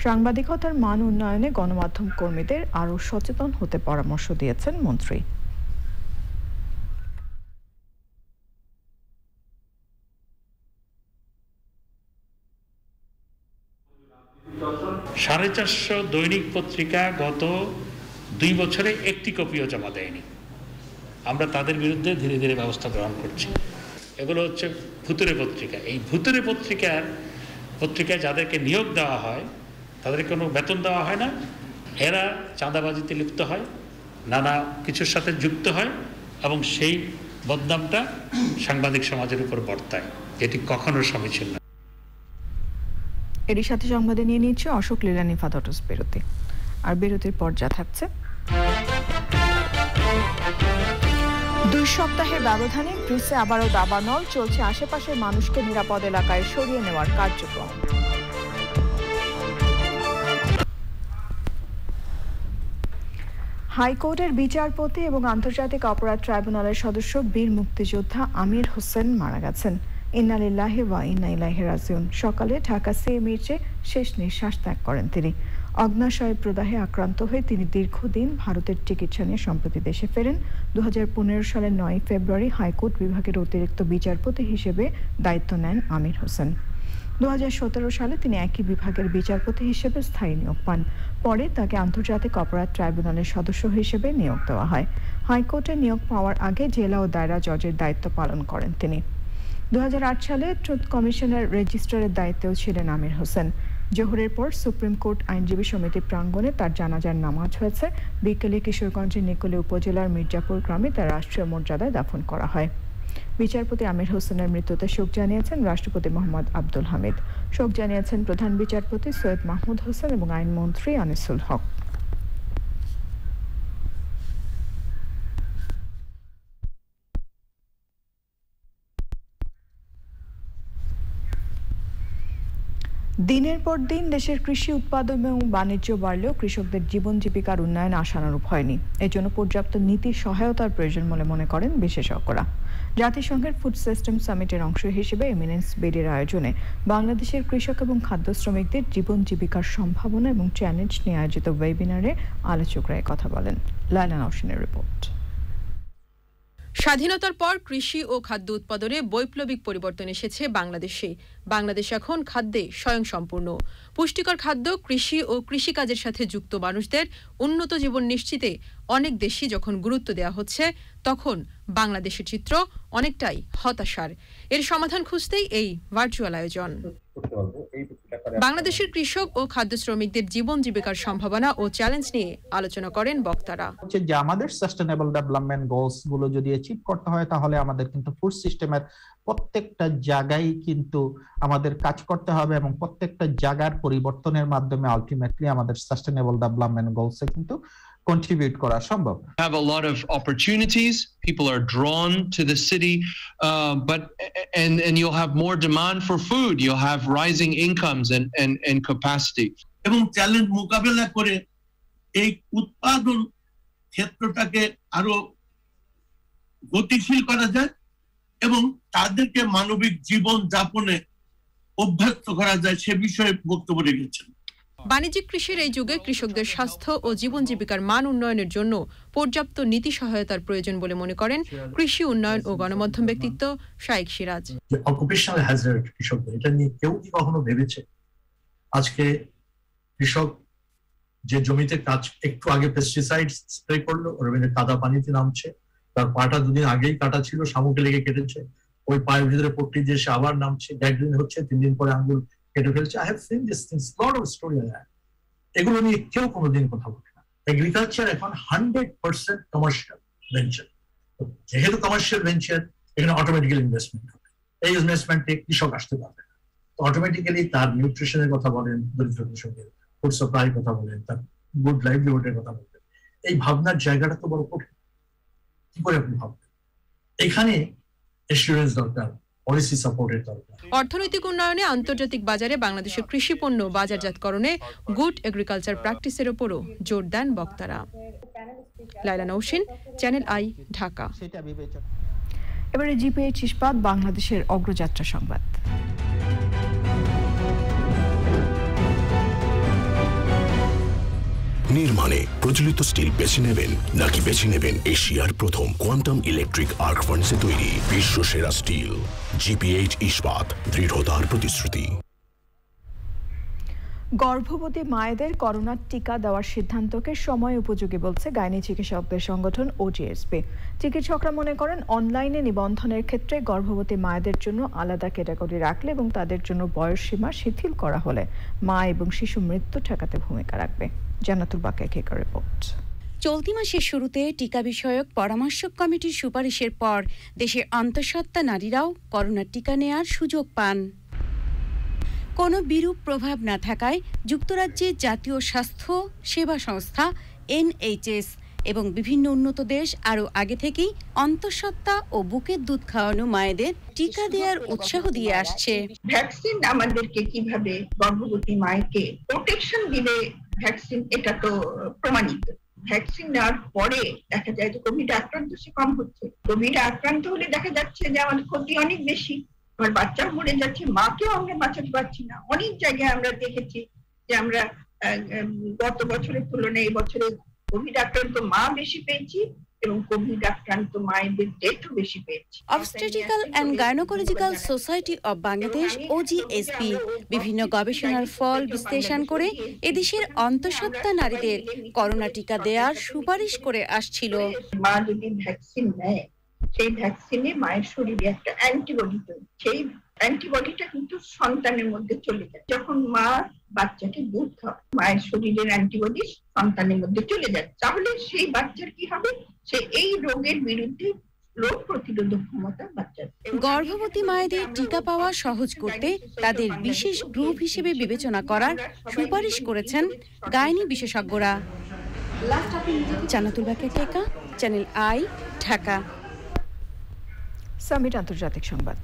সাংবাদিকতার মান উন্নয়নে গণমাধ্যম কর্মীদের আরও সচেতন হতে পরামর্শ দিয়েছেন মন্ত্রী। ৪৫০ দৈনিক পত্রিকা গত ২ বছরে একটি কপিও জমা দেয়নি। আমরা তাদের বিরুদ্ধে ধীরে ধীরে ব্যবস্থা গ্রহণ করছি। এগুলো হচ্ছে ভুতুরে পত্রিকা। এই ভুতুরে পত্রিকায় যাদেরকে নিয়োগ দেওয়া হয় তাদের কোনো বেতন দেওয়া হয় না, এরা চাঁদাবাজিতে লিপ্ত হয়, নানা কিছুর সাথে যুক্ত হয় এবং সেই বদনামটা সাংবাদিক সমাজের উপর বর্তায়। এটি কখনো সমীচীন না। এরই সাথে সংবাদে নিয়ে নিচ্ছে অশোক লীলানি ফাদটস বিরতি। আর বিরতির পর যা থাকছে, ২ সপ্তাহের ব্যবধানে গ্রিসে আবারও দাবানল চলছে, আশেপাশের মানুষকে নিরাপদ এলাকায় সরিয়ে নেওয়ার কার্যক্রম। হাইকোর্টের বিচারপতি এবং আন্তর্জাতিক অপরাধ ট্রাইব্যুনালের সদস্য বীর মুক্তিযোদ্ধা আমির হোসেন মারা গেছেন। ইন্না লিল্লাহি ওয়া ইন্না ইলাইহি রাজিউন। সকালে ঢাকা সিএমএইচে শেষ নিঃশ্বাস ত্যাগ করেন তিনি। অগ্ন্যাশয় প্রদাহে আক্রান্ত হয়ে তিনি দীর্ঘদিন ভারতের চিকিৎসা নিয়ে সম্প্রতি দেশে ফেরেন। ২০১৫ সালের ৯ ফেব্রুয়ারি হাইকোর্ট বিভাগের অতিরিক্ত বিচারপতি হিসেবে দায়িত্ব নেন আমির হোসেন। ২০১৭ সালে তিনি একই বিভাগের বিচারপতি হিসেবে স্থায়ী নিয়োগ পান। পরে তাকে আন্তর্জাতিক অপরাধ ট্রাইব্যুনালের সদস্য হিসেবে নিয়োগ দেওয়া হয়। হাইকোর্টে নিয়োগ পাওয়ার আগে জেলা ও দায়রা জজের দায়িত্ব পালন করেন তিনি। ২০০৮ সালে ট্রুথ কমিশনের রেজিস্ট্রারের দায়িত্বেও ছিলেন আমির হোসেন। জোহরের পর সুপ্রিম কোর্ট আইনজীবী সমিতি প্রাঙ্গণে তার জানাজার নামাজ হয়েছে। বিকেলে কিশোরগঞ্জের নিকলী উপজেলার মির্জাপুর গ্রামে তার রাষ্ট্রীয় মর্যাদায় দাফন করা হয়। বিচারপতি আমির হোসেনের মৃত্যুতে শোক জানিয়েছেন রাষ্ট্রপতি মোহাম্মদ আব্দুল হামিদ। শোক জানিয়েছেন প্রধান বিচারপতি সৈয়দ মাহমুদ হোসেন এবং আইনমন্ত্রী আনিসুল হক। দিনের পর দিন দেশের কৃষি উৎপাদন এবং বাণিজ্য বাড়লেও কৃষকদের জীবন জীবিকার উন্নয়ন আশানুরূপ হয়নি। এজন্য পর্যাপ্ত নীতি সহায়তার প্রয়োজন বলে মনে করেন বিশেষজ্ঞরা। জাতিসংঘের ফুড সিস্টেম সামিটের অংশ হিসেবে এমিনেন্স বিডির আয়োজনে বাংলাদেশের কৃষক এবং খাদ্য শ্রমিকদের জীবন জীবিকার সম্ভাবনা এবং চ্যালেঞ্জ নিয়ে আয়োজিত ওয়েবিনারে আলোচকরা কথা বলেন। লায়লা নওশিনের রিপোর্ট। স্বাধীনতার পর কৃষি ও খাদ্য উৎপাদনে বৈপ্লবিক পরিবর্তন এসেছে বাংলাদেশে। বাংলাদেশ এখন খাদ্যে স্বয়ংসম্পূর্ণ। পুষ্টিকর খাদ্য, কৃষি ও কৃষিকাজের সাথে যুক্ত মানুষদের উন্নত জীবন নিশ্চিতে অনেক দেশই যখন গুরুত্ব দেওয়া হচ্ছে, তখন বাংলাদেশের চিত্র অনেকটাই হতাশার। এর সমাধান খুঁজতেই এই ভার্চুয়াল আয়োজন। বাংলাদেশের কৃষক ও খাদ্য শ্রমিকদের জীবন জীবিকার সম্ভাবনা ও চ্যালেঞ্জ নিয়ে আলোচনা করেন বক্তারা। যে আমাদের সাস্টেনেবল ডেভেলপমেন্ট গোলস গুলো যদি অ্যাচিভ করতে হয়, তাহলে আমাদের কিন্তু ফুড সিস্টেমের প্রত্যেকটা জায়গায় কিন্তু আমাদের কাজ করতে হবে এবং প্রত্যেকটা জায়গার পরিবর্তনের মাধ্যমে আলটিমেটলি আমাদের সাস্টেনেবল ডেভেলপমেন্ট গোলসে কিন্তু contribute করা সম্ভব. Have a lot of opportunities. People are drawn to the city, but you'll have more demand for food. You'll have rising incomes and capacity. এবং চ্যালেঞ্জ মোকাবেলা করে এই উৎপাদন ক্ষেত্রটাকে আরো গতিশীল করা যায় এবং তাদেরকে মানবিক জীবন যাপনে অভ্যস্ত করা যায়, সে বিষয়ে বক্তব্য রেখেছেন। বাণিজ্যিক কৃষির এই যুগে কৃষকদের স্বাস্থ্য ও জীবন জীবিকার মান উন্নয়নের জন্য পর্যাপ্ত নীতি সহায়তার প্রয়োজন বলে মনে করেন কৃষি উন্নয়ন ও গণমাধ্যম ব্যক্তিত্ব শাইখ সিরাজ। অকুপেশনাল হ্যাজার্ড কৃষকদের, এটা নিয়ে কেউ কি কখনো ভেবেছে? আজকে কৃষক যে জমিতে কাজ একটু আগে পেস্টিসাইড স্প্রে করলো, ওর কাদা পানিতে নামছে, তার পাটা দুদিন আগেই কাটা ছিল, শামুকে লেগে কেটেছে, ওই পায়ের ভিতরে পট্টি দিয়ে সে আবার নামছে, গ্যাংগ্রিন হচ্ছে, 3 দিন পরে আঙ্গুল কেটে ফেলছে। I have seen this things, lot of story like that. এগুলো নিয়ে কেউ কোনোদিন কথা বলে না। এগ্রিকালচার এখন 100% কমার্শিয়াল ভেঞ্চার। যেহেতু কমার্শিয়াল ভেঞ্চার, এখানে অটোমেটিক্যালি ইনভেস্টমেন্ট হবে। এই ইনভেস্টমেন্টে কৃষক আসতে পারবে না, তো অটোমেটিক্যালি তার নিউট্রিশনের কথা বলেন, দরিদ্র কৃষকের ফুড সাপ্লাই কথা বলেন, তার গুড লাইভলিহুডের কথা বলেন, এই ভাবনার জায়গাটা তো বড় কঠিন। কি করে আপনি ভাববেন? এখানে এসিউরেন্স দরকার, পলিসি সাপোর্টের দরকার। অর্থনৈতিক উন্নয়নে আন্তর্জাতিক বাজারে বাংলাদেশের কৃষি পণ্য বাজারজাতকরণে গুড এগ্রিকালচার প্র্যাকটিসের উপরও জোর দেন বক্তারা। লাইলা নৌশিন, চ্যানেল আই, ঢাকা। এবারে জিপিএইচ ইস্পাত বাংলাদেশের অগ্রযাত্রা সংবাদ। নির্মাণে প্রচলিত স্টিল বেছে নেবেন নাকি বেছে নেবেন এশিয়ার প্রথম কোয়ান্টাম ইলেকট্রিক আর্ক ফার্নেসে তৈরি বিশ্বসেরা স্টিল? জিপিএইচ ইস্পাত, দৃঢ়তার প্রতিশ্রুতি। গর্ভবতী মায়েদের করোনার টিকা দেওয়ার সিদ্ধান্তকে সময় উপযোগী বলছে গাইনি চিকিৎসকদের সংগঠন ওজিএসপি। চিকিৎসকরা মনে করেন অনলাইনে নিবন্ধনের ক্ষেত্রে গর্ভবতী মায়েদের জন্য আলাদা ক্যাটাগরি রাখলে এবং তাদের জন্য বয়সসীমা শিথিল করা হলে মা এবং শিশু মৃত্যু ঠেকাতে ভূমিকা রাখবে। জান্নাতুল বাকের কেকার রিপোর্ট। চলতি মাসের শুরুতে টিকা বিষয়ক পরামর্শক কমিটির সুপারিশের পর দেশের অন্তঃসত্ত্বা নারীরাও করোনার টিকা নেয়ার সুযোগ পান। কোনো বিরূপ প্রভাব না থাকায় যুক্তরাজ্যের জাতীয় স্বাস্থ্য সেবা সংস্থা NHS এবং বিভিন্ন উন্নত দেশ আরও আগে থেকেই অন্তঃসত্ত্বা ও বুকের দুধ খাওয়ানো মায়েদের টিকা দেওয়ার উৎসাহ দিয়ে আসছে। ভ্যাকসিন আমাদেরকে কিভাবে গর্ভবতী মায়েকে প্রোটেকশন দিবে, ভ্যাকসিন এটা তো প্রমাণিত। ভ্যাকসিন নেওয়ার পরে দেখা যায় যে কোভিড আক্রান্ত সে কম হচ্ছে। কোভিড আক্রান্ত হলে দেখা যাচ্ছে যে আমাদের ক্ষতি অনেক বেশি, আমার বাচ্চা মরে যাচ্ছে, মাকেও আমরা বাঁচাতে পারছি না। অনেক জায়গায় আমরা দেখেছি যে আমরা গত বছরের তুলনায় এই বছরে কোভিড আক্রান্ত মা বেশি পেয়েছি এবং কোভিড আক্রান্ত মায়েদের ডেথও বেশি পেয়েছি। Obstetrical and gynaecological society of Bangladesh OGSP বিভিন্ন গবেষণার ফল বিশ্লেষণ করে এদেশের অন্তঃসত্ত্বা নারীদের করোনা টিকা দেওয়ার সুপারিশ করে আসছিল। মা যদি ভ্যাকসিন নেয়, সেই ভ্যাকসিনে মায়ের শরীরে একটা অ্যান্টিবডি তৈরি, সেই অ্যান্টিবডিটা কিন্তু সন্তানের মধ্যে চলে যায়। যখন মা বাচ্চাকে দুধ খাওয়ায়, মায়ের শরীরের অ্যান্টিবডি সন্তানের মধ্যে চলে যায়, তাহলে সেই বাচ্চার কি হবে? সে এই রোগের বিরুদ্ধে রোগ প্রতিরোধক ক্ষমতা বাচ্চার। গর্ভবতী মায়েদের টিকা পাওয়া সহজ করতে তাদের বিশেষ গ্রুপ হিসেবে বিবেচনা করার সুপারিশ করেছেন গাইনি বিশেষজ্ঞরা। জান্নাতুল বাকের কেকা, চ্যানেল আই, ঢাকা। সামিট আন্তর্জাতিক সংবাদ।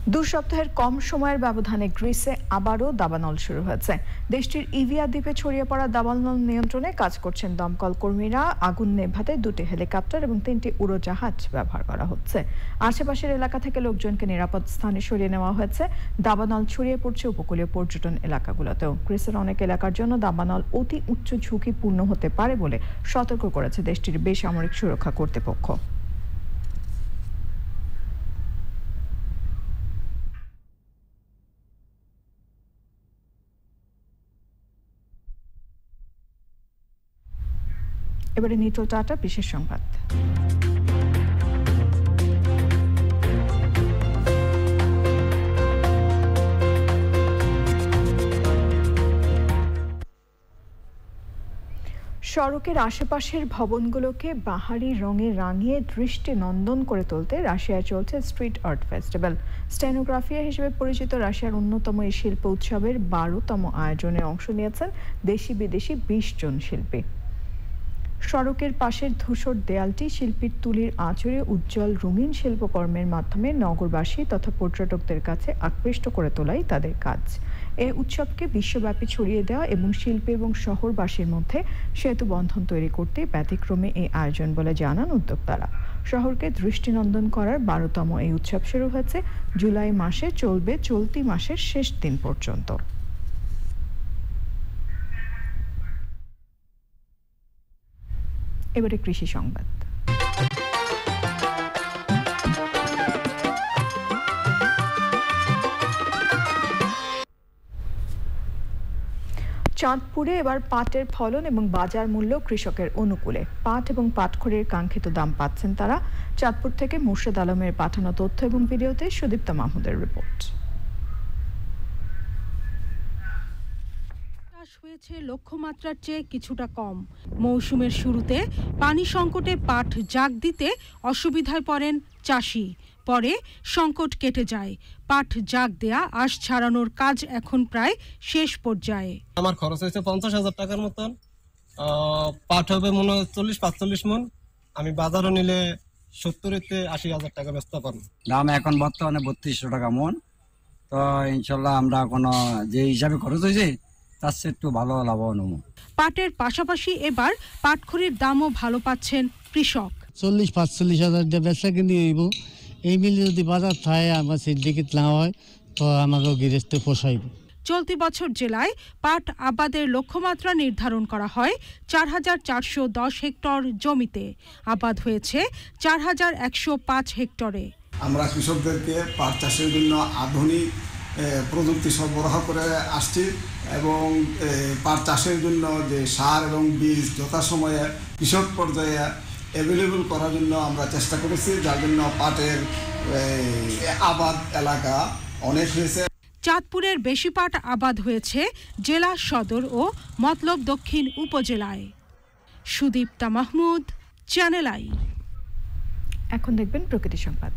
দু সপ্তাহের কম সময়ের ব্যবধানে গ্রিসে আবারও দাবানল শুরু হয়েছে। দেশটির ইভিয়া দ্বীপে ছড়িয়ে পড়া দাবানল নিয়ন্ত্রণে কাজ করছেন দমকল কর্মীরা। আগুন নেভাতে 2টি হেলিকপ্টার এবং 3টি উড়োজাহাজ ব্যবহার করা হচ্ছে। আশেপাশের এলাকা থেকে লোকজনকে নিরাপদ স্থানে সরিয়ে নেওয়া হয়েছে। দাবানল ছড়িয়ে পড়ছে উপকূলীয় পর্যটন এলাকাগুলোতেও। গ্রিসের অনেক এলাকার জন্য দাবানল অতি উচ্চ ঝুঁকিপূর্ণ হতে পারে বলে সতর্ক করেছে দেশটির বেসামরিক সুরক্ষা কর্তৃপক্ষ। এবারে নিটল টাটা বিশেষ সংবাদ। সড়কের আশেপাশের ভবনগুলোকে বাহারি রঙে রাঙিয়ে দৃষ্টি নন্দন করে তুলতে রাশিয়ায় চলছে স্ট্রিট আর্ট ফেস্টিভ্যাল। স্টেনোগ্রাফিয়া হিসেবে পরিচিত রাশিয়ার অন্যতম এই শিল্প উৎসবের 12তম আয়োজনে অংশ নিয়েছেন দেশি বিদেশি 20 জন শিল্পী। সড়কের পাশের ধূসর দেয়ালটি শিল্পীর তুলির আঁচড়ে উজ্জ্বল রঙিন শিল্পকর্মের মাধ্যমে নগরবাসী তথা পর্যটকদের কাছে আকৃষ্ট করে তোলাই তাদের কাজ। এই উৎসবকে বিশ্বব্যাপী ছড়িয়ে দেওয়া এবং শিল্পী এবং শহরবাসীর মধ্যে সেতু বন্ধন তৈরি করতে ব্যতিক্রমে এই আয়োজন বলে জানান উদ্যোক্তারা। শহরকে দৃষ্টিনন্দন করার 12তম এই উৎসব শুরু হয়েছে জুলাই মাসে, চলবে চলতি মাসের শেষ দিন পর্যন্ত। এবারে কৃষি সংবাদ। চাঁদপুরে এবার পাটের ফলন এবং বাজার মূল্য কৃষকের অনুকূলে। পাট এবং পাটখড়ির কাঙ্ক্ষিত দাম পাচ্ছেন তারা। চাঁদপুর থেকে মুর্শেদ আলমের পাঠানো তথ্য এবং ভিডিওতে সুদীপ্তা মাহমুদের রিপোর্ট। হয়েছে লক্ষ্যমাত্রার চেয়ে কিছুটা কম। মৌসুমের শুরুতে পানি সংকটে পাট জাগ দিতে অসুবিধায় পড়েন চাষি। পরে সংকট কেটে যায়। পাট জাগ দেয়া আঁশ ছাড়ানোর কাজ এখন প্রায় শেষ পর্যায়ে। আমার খরচ হয়েছে 50,000 টাকার মতন। পাট হবে মনে হয় 40-45 মন। আমি বাজারও নিলে 70-80,000 টাকা বেচতে পারবো। দাম এখন বর্তমানে 3200 টাকা মন। তো ইনশাল্লাহ আমরা কোনো যে হিসাবে খরচ হয়েছে তার চেয়ে একটু ভালো লাভবান হবো। পাটের পাশাপাশি এবার পাটখড়ির দামও ভালো পাচ্ছেন কৃষক। 40-45,000 দিয়ে বেচা কিনে হইব। এই মিলে যদি বাজার থাকে আমার সিন্ডিকেট না হয় তো আমাকে গৃহস্থে পোষাইব। চলতি বছর জেলায় পাট আবাদের লক্ষ্যমাত্রা নির্ধারণ করা হয় 4,410 হেক্টর জমিতে। আবাদ হয়েছে 4,105 হেক্টরে। আমরা কৃষকদেরকে পাট চাষের জন্য আধুনিক প্রযুক্তি সরবরাহ করে আসছি এবং পাট চাষের জন্য যে সার এবং বীজ যথাসময়ে কৃষক পর্যায়ে অ্যাভেলেবল করার জন্য আমরা চেষ্টা করেছি, যার জন্য পাটের আবাদ এলাকা অনেক হয়েছে। চাঁদপুরের বেশি পাট আবাদ হয়েছে জেলা সদর ও মতলব দক্ষিণ উপজেলায়। Sudipta Mahmud, channel I. এখন দেখবেন প্রকৃতি সংবাদ।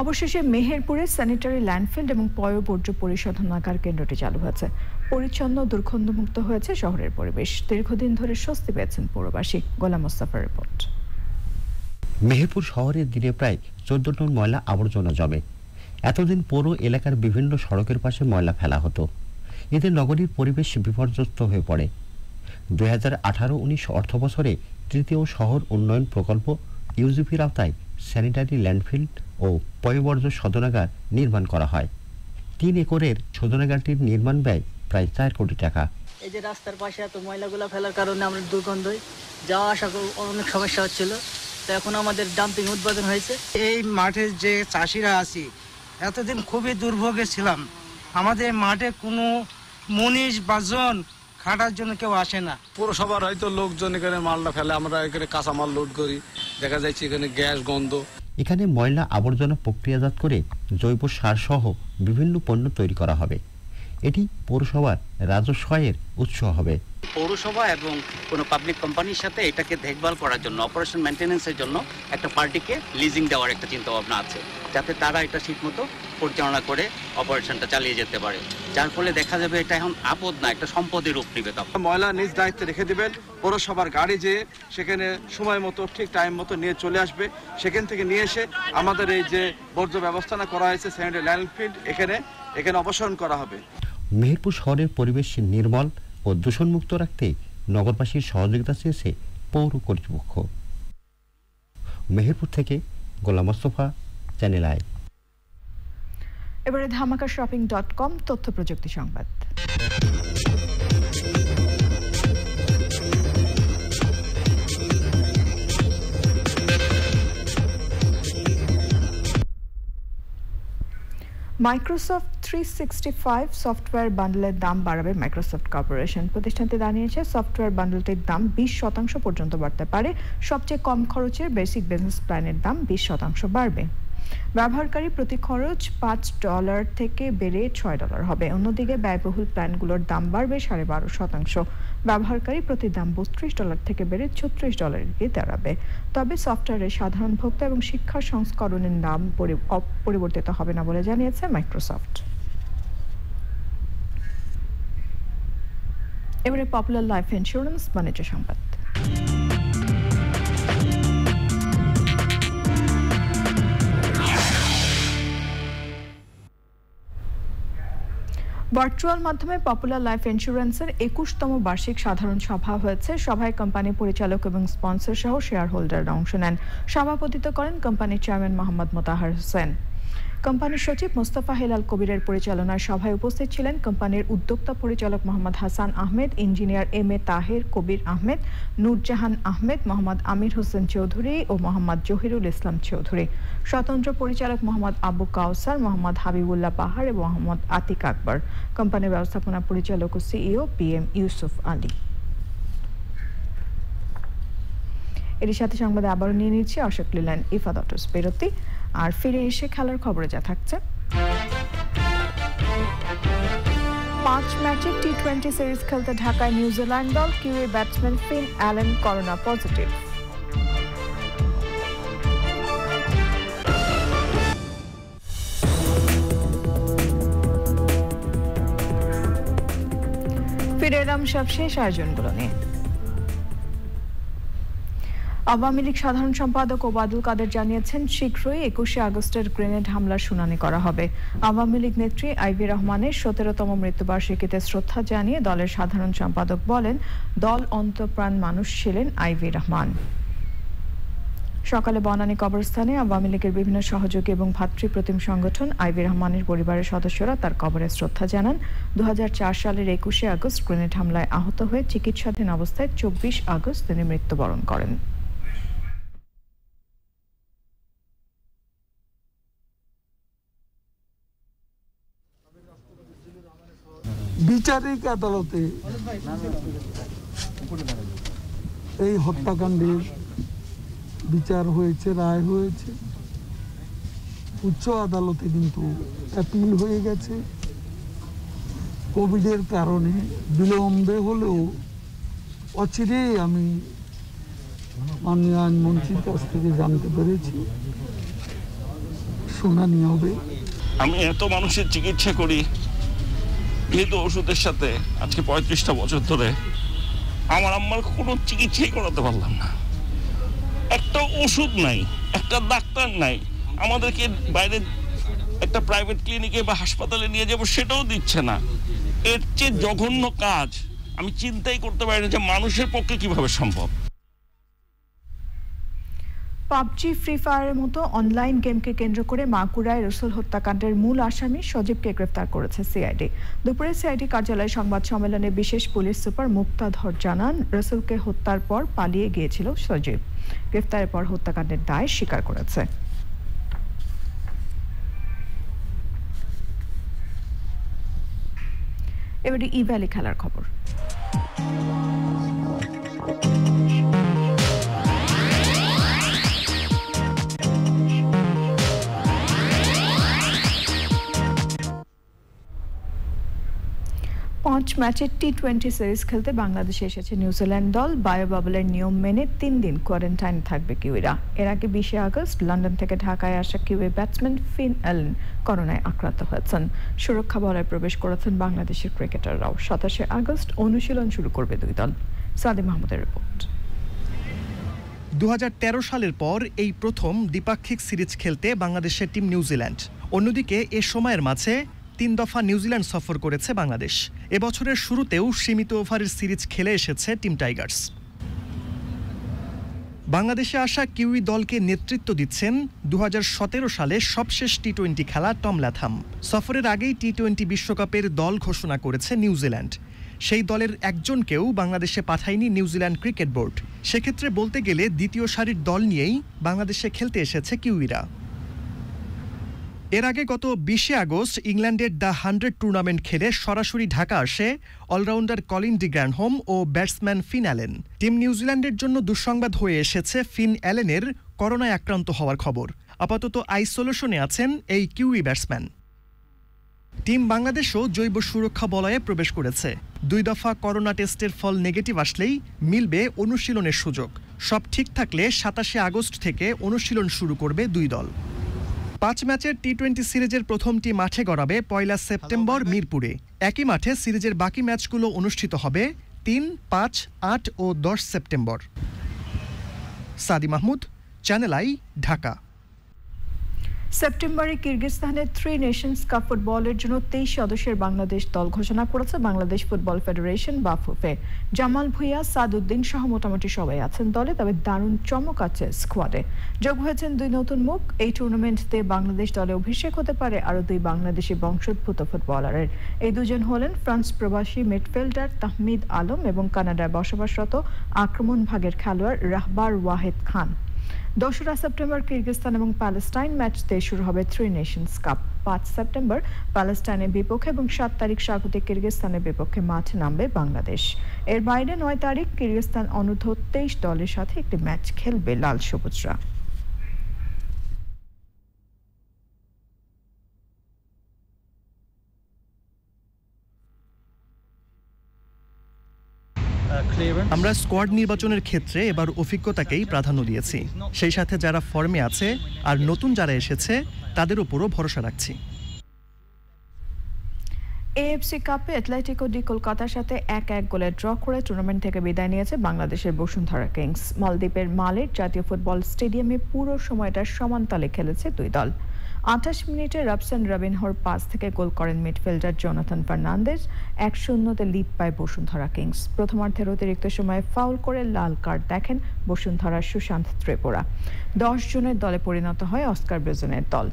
অবশেষে মেহেরপুরে স্যানিটারি ল্যান্ডফিল এবং পয়ঃবর্জ্য পরিশোধনাগার কেন্দ্রটি চালু হয়েছে। পরিচ্ছন্ন দুর্গন্ধমুক্ত হয়েছে শহরের পরিবেশ। দীর্ঘদিন ধরে স্বস্তি পেয়েছেন পৌরবাসী। গোলাম মোস্তফার রিপোর্ট। মেহেরপুর শহরের দিনে প্রায় 14 টন ময়লা আবর্জনা জমে। এতদিন পৌর এলাকার বিভিন্ন সড়কের পাশে ময়লা ফেলা হতো। এতে নগরীর পরিবেশ বিপর্যস্ত হয়ে পড়ে। 2018-19 অর্থ বছরে তৃতীয় শহর উন্নয়ন প্রকল্প ইউজিপির আওতায় স্যানিটারি ল্যান্ডফিল ও পয়ঃবর্জ্য শোধনাগার নির্মাণ করা হয়। 3 একরের শোধনাগারটির নির্মাণ ব্যয় প্রায় 4 কোটি টাকা। এই যে রাস্তার পাশে এত ময়লাগুলো ফেলার কারণে আমরা দুর্গন্ধই যাওয়া আসা অনেক সমস্যা হচ্ছিল। তো এখন আমাদের ডাম্পিং উদ্বোধন হয়েছে। এই মাঠে যে চাষিরা আছি এতদিন খুবই দুর্ভোগে ছিলাম। আমাদের মাঠে কোনো মনীষ বা জন খাটার জন্য কেউ আসে না। পৌরসভার হয়তো লোকজন এখানে মালটা ফেলে, আমরা এখানে কাঁচামাল লোড করি, দেখা যাচ্ছে এখানে গ্যাস গন্ধ। এখানে ময়লা আবর্জনা প্রক্রিয়াজাত করে জৈব সার সহ বিভিন্ন পণ্য তৈরি করা হবে। এটি পৌরসভার রাজস্ব আয়ের উৎস হবে। পৌরসভা এবং কোনো পাবলিক কোম্পানির সাথে এটাকে দেখভাল করার জন্য, অপারেশন মেইনটেনেন্সের জন্য একটা পার্টিকে লিজিং দেওয়ার একটা চিন্তা ভাবনা আছে, যাতে তারা এটা ঠিকমতো পরিচালনা করে অপারেশনটা চালিয়ে যেতে পারে। যার ফলে দেখা যাবে এটা এখন আপদ না, একটা সম্পদের রূপ নেবে। তখন ময়লা নিজ দায়িত্বে রেখে দিবেন, পৌরসভার গাড়ি যেয়ে সেখানে সময় মতো ঠিক টাইম মতো নিয়ে চলে আসবে। সেখান থেকে নিয়ে এসে আমাদের এই যে বর্জ্য ব্যবস্থাপনা করা হয়েছে সেকেন্ডারি ল্যান্ডফিল, এখানে অপসারণ করা হবে। মেহেরপুর শহরের পরিবেশ নির্মল ও দূষণমুক্ত রাখতে নগরবাসীর সহযোগিতা চেয়েছে পৌর কর্তৃপক্ষ। মেহেরপুর থেকে গোলাম মোস্তফা, চ্যানেল আই। এবারে ধামাকাশপিং.com তথ্য প্রযুক্তি সংবাদ। মাইক্রোসফট 365 সফটওয়্যার বান্ডেলের দাম বাড়াবে মাইক্রোসফট কর্পোরেশন। প্রতিষ্ঠানটি জানিয়েছে সফটওয়্যার বান্ডেলটির দাম 20% পর্যন্ত বাড়তে পারে। সবচেয়ে কম খরচের বেসিক বিজনেস প্ল্যানের দাম 20% বাড়বে। ব্যবহারকারী প্রতি খরচ $5 থেকে বেড়ে $6 হবে। অন্যদিকে ব্যয়বহুল প্ল্যানগুলোর দাম বাড়বে 12.5%। ব্যবহারকারী প্রতি দাম $32 থেকে বেড়ে $36 গিয়ে দাঁড়াবে। তবে সফটওয়্যারের সাধারণ ভোক্তা এবং শিক্ষা সংস্করণের দাম পরিবর্তিত হবে না বলে জানিয়েছে মাইক্রোসফট। এবারে পপুলার লাইফ ইন্স্যুরেন্স বাণিজ্য সংবাদ। ভার্চুয়াল মাধ্যমে পপুলার লাইফ ইন্স্যুরেন্সের 21তম বার্ষিক সাধারণ সভা হয়েছে। সভায় কোম্পানি পরিচালক এবং স্পন্সর সহ শেয়ার হোল্ডাররা অংশ নেন। সভাপতিত্ব করেন কোম্পানির চেয়ারম্যান মোহাম্মদ মোতাহার হোসেন। কোম্পানির সচিব মোস্তফা হেলাল কবিরের পরিচালনায় সভায় উপস্থিত ছিলেন কোম্পানির উদ্যোক্তা পরিচালক মোহাম্মদ হাসান আহমেদ, ইঞ্জিনিয়ার এম.এ. তাহের, কবির আহমেদ, নূরজাহান আহমেদ, মোহাম্মদ আমির হোসেন চৌধুরী ও মোহাম্মদ জহিরুল ইসলাম চৌধুরী। স্বতন্ত্র পরিচালক মোহাম্মদ আবু কাউসার, মোহাম্মদ হাবিবুল্লাহ পাহাড় এবং মোহাম্মদ আতিক আকবর। কোম্পানির ব্যবস্থাপনা পরিচালক ও সিইও PM ইউসুফ আলী। এর সাথে সংবাদে আবারও নিয়ে নিচ্ছে অশোক লিলেন ইফাদটস বিরতি। আর ফিরে এসে খেলার খবরে যা থাকছে। 5 ম্যাচের টি20 সিরিজ খেলতে ঢাকায় নিউজিল্যান্ড দল। কিউএ batsman Finn Allen corona positive. ফিরে এলাম সবশেষ আয়োজনগুলো নিয়ে। আওয়ামী লীগ সাধারণ সম্পাদক ওবায়দুল কাদের জানিয়েছেন শীঘ্রই 21শে আগস্টের গ্রেনেড হামলার শুনানি করা হবে। আওয়ামী লীগ নেত্রী আইভি রহমানের 17তম মৃত্যুবার্ষিকীতে শ্রদ্ধা জানিয়ে দলের সাধারণ সম্পাদক বলেন, দল অন্তঃপ্রাণ মানুষ ছিলেন আইভি রহমান। সকালে বনানী কবরস্থানে আওয়ামী লীগের বিভিন্ন সহযোগী এবং ভাতৃপ্রতিম সংগঠন আইভি রহমানের পরিবারের সদস্যরা তার কবরে শ্রদ্ধা জানান। 2004 সালের 21শে আগস্ট গ্রেনেড হামলায় আহত হয়ে চিকিৎসাধীন অবস্থায় 24 আগস্ট তিনি মৃত্যুবরণ করেন। বিচারিক আদালতে এই হত্যাকাণ্ডের বিচার হয়েছে, রায় হয়েছে। উচ্চ আদালতে কিন্তু অ্যাপিল হয়ে গেছে। কোভিডের কারণে বিলম্বে হলেও অচিরেই আমি মাননীয় আইনমন্ত্রীর কাছ থেকে জানতে পেরেছি শুনানি হবে। আমি এত মানুষের চিকিৎসা করি, যেহেতু ওষুধের সাথে আজকে 35টা বছর ধরে আমার আম্মার কোনো চিকিৎসাই করাতে পারলাম না। একটা ওষুধ নাই, একটা ডাক্তার নাই, আমাদেরকে বাইরে একটা প্রাইভেট ক্লিনিকে বা হাসপাতালে নিয়ে যাবো সেটাও দিচ্ছে না। এর চেয়ে জঘন্য কাজ আমি চিন্তাই করতে পারি না যে মানুষের পক্ষে কিভাবে সম্ভব। পাবজি, ফ্রি ফায়ারের মতো অনলাইন গেমকে কেন্দ্র করে মাগুরায় রসুল হত্যাকাণ্ডের মূল আসামি সজীবকে গ্রেফতার করেছে সিআইডি। দুপুরে সিআইডি কার্যালয়ে সংবাদ সম্মেলনে বিশেষ পুলিশ সুপার মুক্তাধর জানান, রসুলকে হত্যার পর পালিয়ে গিয়েছিল সজীব। গ্রেফতারের পর হত্যাকাণ্ডের দায় স্বীকার করেছে। এবারে ই-ভ্যালি খেলার খবর। 5 ম্যাচের টি-20 সিরিজ খেলতে বাংলাদেশে এসেছে নিউজিল্যান্ড দল। বায়ো বাবলের নিয়ম মেনে 3 দিন কোয়ারেন্টাইন থাকবে কিউইরা। এর আগে 20 আগস্ট লন্ডন থেকে ঢাকায় আসা কিউই ব্যাটসম্যান ফিন অ্যালেন করোনায় আক্রান্ত হয়েছেন। সুরক্ষা বলয়ে প্রবেশ করেছেন বাংলাদেশের ক্রিকেটাররাও। 27 আগস্ট অনুশীলন শুরু করবে দুই দল। সাদি মাহমুদের রিপোর্ট। 2013 সালের পর এই প্রথম দ্বিপাক্ষিক সিরিজ খেলতে বাংলাদেশের টিম নিউজিল্যান্ড। অন্যদিকে এ সময়ের মাঝে 3 দফা নিউজিল্যান্ড সফর করেছে বাংলাদেশ। এবছরের শুরুতেও সীমিত ওভারের সিরিজ খেলে এসেছে টিম টাইগার্স। বাংলাদেশে আসা কিউই দলকে নেতৃত্ব দিচ্ছেন 2017 সালে সবশেষ টি-20 খেলা টম ল্যাথাম। সফরের আগেই টি-20 বিশ্বকাপের দল ঘোষণা করেছে নিউজিল্যান্ড। সেই দলের একজনকেও বাংলাদেশে পাঠায়নি নিউজিল্যান্ড ক্রিকেট বোর্ড। সেক্ষেত্রে বলতে গেলে দ্বিতীয় সারির দল নিয়েই বাংলাদেশে খেলতে এসেছে কিউইরা। এর আগে গত 20 আগস্ট ইংল্যান্ডের দ্য 100 টুর্নামেন্ট খেলে সরাসরি ঢাকা আসে অলরাউন্ডার কলিন ডি গ্র্যান্ডহোম ও ব্যাটসম্যান ফিন অ্যালেন। টিম নিউজিল্যান্ডের জন্য দুঃসংবাদ হয়ে এসেছে ফিন অ্যালেনের করোনায় আক্রান্ত হওয়ার খবর। আপাতত আইসোলেশনে আছেন এই কিউই ব্যাটসম্যান। টিম বাংলাদেশও জৈব সুরক্ষা বলয়ে প্রবেশ করেছে। 2 দফা করোনা টেস্টের ফল নেগেটিভ আসলেই মিলবে অনুশীলনের সুযোগ। সব ঠিক থাকলে 27 আগস্ট থেকে অনুশীলন শুরু করবে দুই দল। 5 ম্যাচের টি-20 সিরিজের প্রথমটি মাঠে গড়াবে 1 সেপ্টেম্বর মিরপুরে। একই মাঠে সিরিজের বাকি ম্যাচগুলো অনুষ্ঠিত হবে 3, 5, 8 ও 10 সেপ্টেম্বর। সাদি মাহমুদ, চ্যানেল আই, ঢাকা। সেপ্টেম্বরে কিরগিজস্তানের 3 নেশনস কাপ ফুটবলের জন্য 23 সদস্যের বাংলাদেশ দল ঘোষণা করেছে বাংলাদেশ ফুটবল ফেডারেশন বা ফুফে। জামাল ভুঁইয়া, সাদউদ্দিন সহ মোটামুটি সবাই আছেন দলে, তবে দারুণ চমক আছে স্কোয়াডে। যোগ হয়েছেন 2 নতুন মুখ। এই টুর্নামেন্টে বাংলাদেশ দলে অভিষেক হতে পারে আরও 2 বাংলাদেশি বংশোদ্ভূত ফুটবলারের। এই দুজন হলেন ফ্রান্স প্রবাসী মিডফিল্ডার তাহমিদ আলম এবং কানাডায় বসবাসরত আক্রমণ ভাগের খেলোয়াড় রাহবার ওয়াহেদ খান। 2 সেপ্টেম্বর কিরগিজস্তান এবং প্যালেস্টাইন ম্যাচ দিয়ে শুরু হবে 3 নেশনস কাপ। 5 সেপ্টেম্বর প্যালেস্টাইনের বিপক্ষে এবং 7 তারিখ স্বাগতিক কিরগিজস্তানের বিপক্ষে মাঠে নামবে বাংলাদেশ। এর বাইরে 9 তারিখ কিরগিজস্তান অনূর্ধ্ব 23 দলের সাথে একটি ম্যাচ খেলবে লাল সবুজরা। আমরা স্কোয়াড নির্বাচনের ক্ষেত্রে এবার অভিজ্ঞতাকেই প্রাধান্য দিয়েছি। সেই সাথে যারা ফর্মে আছে আর নতুন যারা এসেছে তাদের উপরও ভরসা রাখছি। এএফসি কাপে অ্যাটলেটিকো ডি কলকাতার সাথে 1-1 গোলে ড্র করে টুর্নামেন্ট থেকে বিদায় নিয়েছে বাংলাদেশের বসুন্ধরা কিংস। মালদ্বীপের মালের জাতীয় ফুটবল স্টেডিয়ামে পুরো সময়টা সমান তালে খেলেছে দুই দল। 28 মিনিটে রবসন রবিনহোর পাস থেকে গোল করেন মিডফিল্ডার জোনাথন ফার্নান্দেজ। 1-0 লিড পায় বসুন্ধরা কিংস। প্রথমার্ধের অতিরিক্ত সময়ে ফাউল করে লাল কার্ড দেখেন বসুন্ধরার সুশান্ত ত্রিপুরা। 10 জনের দলে পরিণত হয় অস্কার ব্রেজনের দল।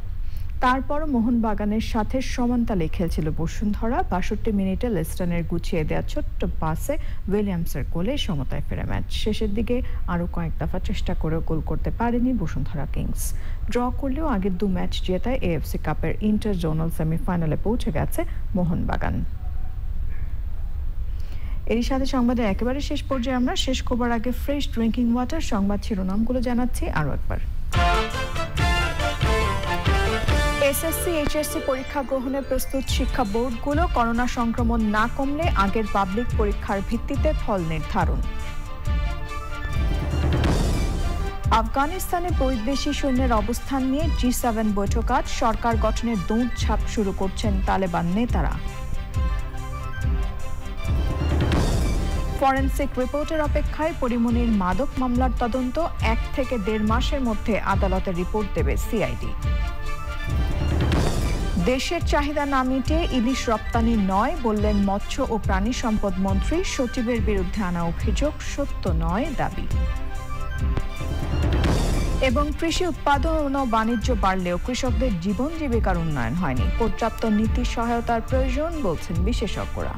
তারপরও মোহনবাগানের সাথে সমান তালে খেলছিল বসুন্ধরা। 62 মিনিটে লেস্টনের গুছিয়ে দেওয়া ছোট্ট পাসে উইলিয়ামসের গোলে সমতায় ফেরে ম্যাচ। শেষের দিকে আরও কয়েক দফা চেষ্টা করেও গোল করতে পারেনি বসুন্ধরা কিংস। ড্র করলেও আগের 2 ম্যাচ জেতায় এএফসি কাপের ইন্টার জোনাল সেমিফাইনালে পৌঁছে গেছে মোহনবাগান। এর সাথে সংবাদের একেবারে শেষ পর্যায়ে আমরা শেষ করবার আগে ফ্রেশ ড্রিঙ্কিং ওয়াটার সংবাদ শিরোনামগুলো জানাচ্ছি আরও একবার। এসএসসি এইচএসসি পরীক্ষা গ্রহণে প্রস্তুত শিক্ষা বোর্ডগুলো। করোনা সংক্রমণ না কমলে আগের পাবলিক পরীক্ষার ভিত্তিতে ফল নির্ধারণ। আফগানিস্তানে বৈদেশি সৈন্যের অবস্থান নিয়ে G7 বৈঠক আজ। সরকার গঠনের দৌড়ঝাঁপ শুরু করছেন তালেবান নেতারা। ফরেনসিক রিপোর্টের অপেক্ষায় পরিমনির মাদক মামলার তদন্ত। 1 থেকে 1.5 মাসের মধ্যে আদালতে রিপোর্ট দেবে সিআইডি। দেশের চাহিদা না মিটিয়ে ইলিশ রপ্তানি নয় বললেন মৎস্য ও প্রাণী সম্পদ মন্ত্রী। সচিবের বিরুদ্ধে আনা অভিযোগ সত্য নয় দাবি। এবং কৃষি উৎপাদন ও বাণিজ্য বাড়লেও কৃষকদের জীবন জীবিকার উন্নয়ন হয়নি। পর্যাপ্ত নীতি সহায়তার প্রয়োজন বলছেন বিশেষজ্ঞরা।